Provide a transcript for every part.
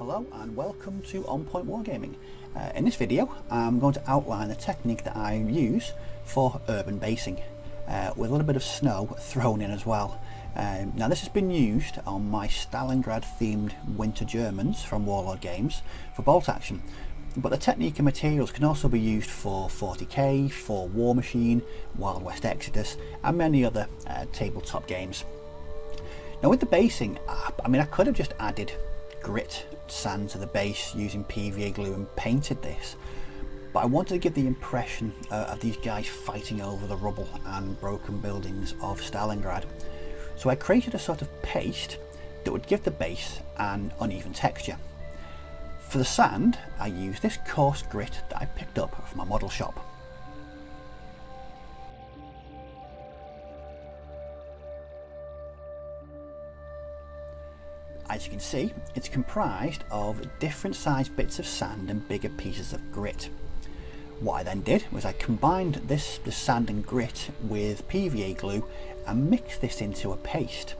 Hello and welcome to On Point Wargaming. In this video I'm going to outline the technique that I use for urban basing with a little bit of snow thrown in as well. Now this has been used on my Stalingrad themed winter Germans from Warlord Games for bolt action, but the technique and materials can also be used for 40k, for War Machine, Wild West Exodus and many other tabletop games. Now with the basing, I could have just added grit sand to the base using PVA glue and painted this, but I wanted to give the impression of these guys fighting over the rubble and broken buildings of Stalingrad. So I created a sort of paste that would give the base an uneven texture. For the sand, I used this coarse grit that I picked up from a model shop. As you can see, it's comprised of different sized bits of sand and bigger pieces of grit. What I then did was I combined the sand and grit with PVA glue and mixed this into a paste.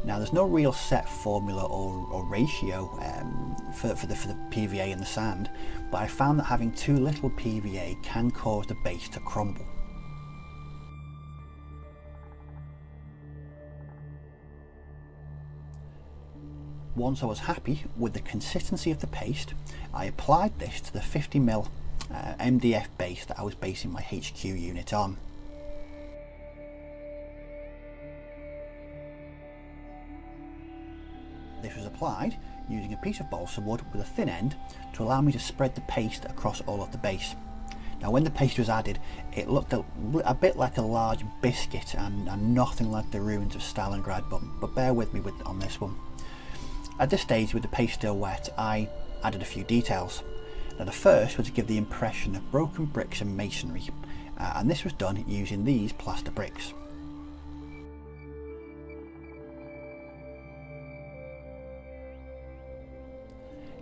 Now there's no real set formula or ratio for the PVA and the sand, but I found that having too little PVA can cause the base to crumble. Once I was happy with the consistency of the paste, I applied this to the 50mm MDF base that I was basing my HQ unit on. This was applied using a piece of balsa wood with a thin end to allow me to spread the paste across all of the base. Now when the paste was added, it looked a bit like a large biscuit and nothing like the ruins of Stalingrad, but bear with me on this one. At this stage, with the paste still wet, I added a few details. Now the first was to give the impression of broken bricks and masonry, and this was done using these plaster bricks.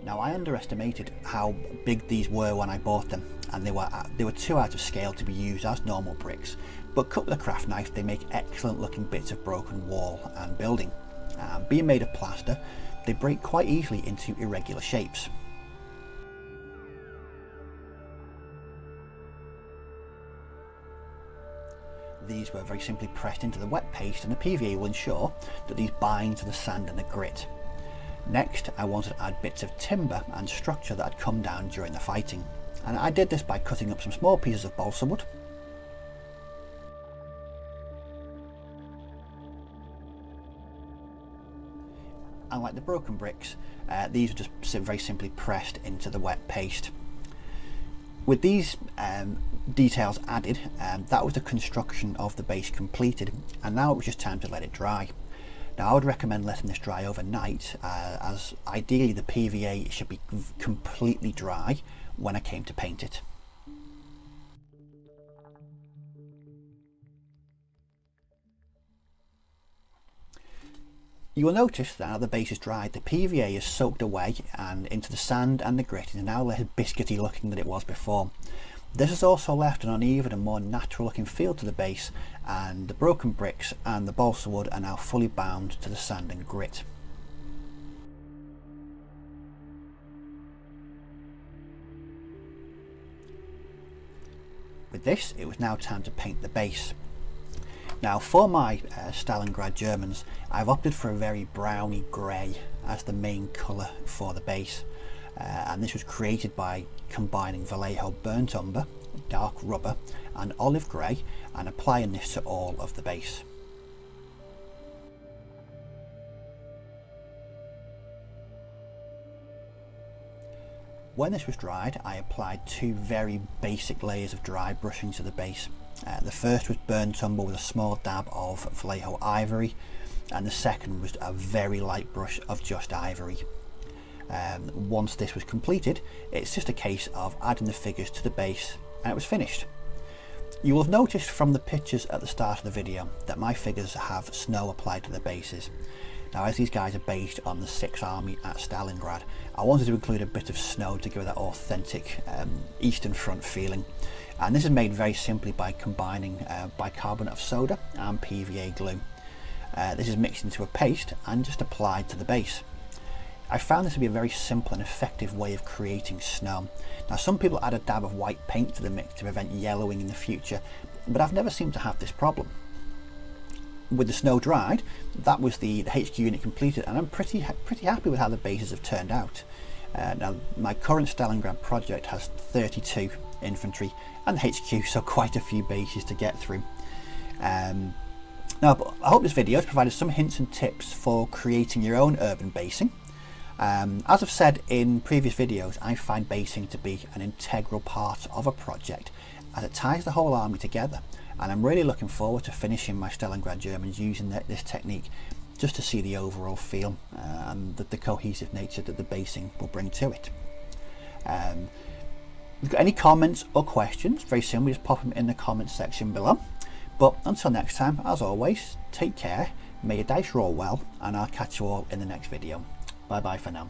Now I underestimated how big these were when I bought them, and they were too out of scale to be used as normal bricks, but cut with a craft knife they make excellent looking bits of broken wall and building. Being made of plaster, they break quite easily into irregular shapes. These were very simply pressed into the wet paste, and the PVA will ensure that these bind to the sand and the grit. Next, I wanted to add bits of timber and structure that had come down during the fighting, and I did this by cutting up some small pieces of balsa wood. And like the broken bricks, these are just very simply pressed into the wet paste. With these details added, that was the construction of the base completed, and now it was just time to let it dry. Now I would recommend letting this dry overnight, as ideally the PVA should be completely dry when I came to paint it. You will notice that now the base is dried, the PVA is soaked away and into the sand, and the grit is now less biscuity looking than it was before. This has also left an uneven and more natural looking feel to the base, and the broken bricks and the balsa wood are now fully bound to the sand and grit. With this, it was now time to paint the base. Now for my Stalingrad Germans, I've opted for a very browny grey as the main colour for the base, and this was created by combining Vallejo burnt umber, dark rubber and olive grey, and applying this to all of the base. When this was dried, I applied two very basic layers of dry brushing to the base. The first was burnt umber with a small dab of Vallejo ivory, and the second was a very light brush of just ivory. Once this was completed, it's just a case of adding the figures to the base and it was finished. You will have noticed from the pictures at the start of the video that my figures have snow applied to the bases. Now as these guys are based on the 6th Army at Stalingrad, I wanted to include a bit of snow to give it that authentic Eastern Front feeling. And this is made very simply by combining bicarbonate of soda and PVA glue. This is mixed into a paste and just applied to the base. I found this to be a very simple and effective way of creating snow. Now some people add a dab of white paint to the mix to prevent yellowing in the future, but I've never seemed to have this problem. With the snow dried, that was the HQ unit completed, and I'm pretty happy with how the bases have turned out. Now my current Stalingrad project has 32 infantry and the HQ, so quite a few bases to get through. Now I hope this video has provided some hints and tips for creating your own urban basing. As I've said in previous videos, I find basing to be an integral part of a project as it ties the whole army together, and I'm really looking forward to finishing my Stalingrad Germans using this technique just to see the overall feel and the cohesive nature that the basing will bring to it. If you've got any comments or questions, very simply just pop them in the comments section below. But until next time, as always, take care, may your dice roll well, and I'll catch you all in the next video. Bye bye for now.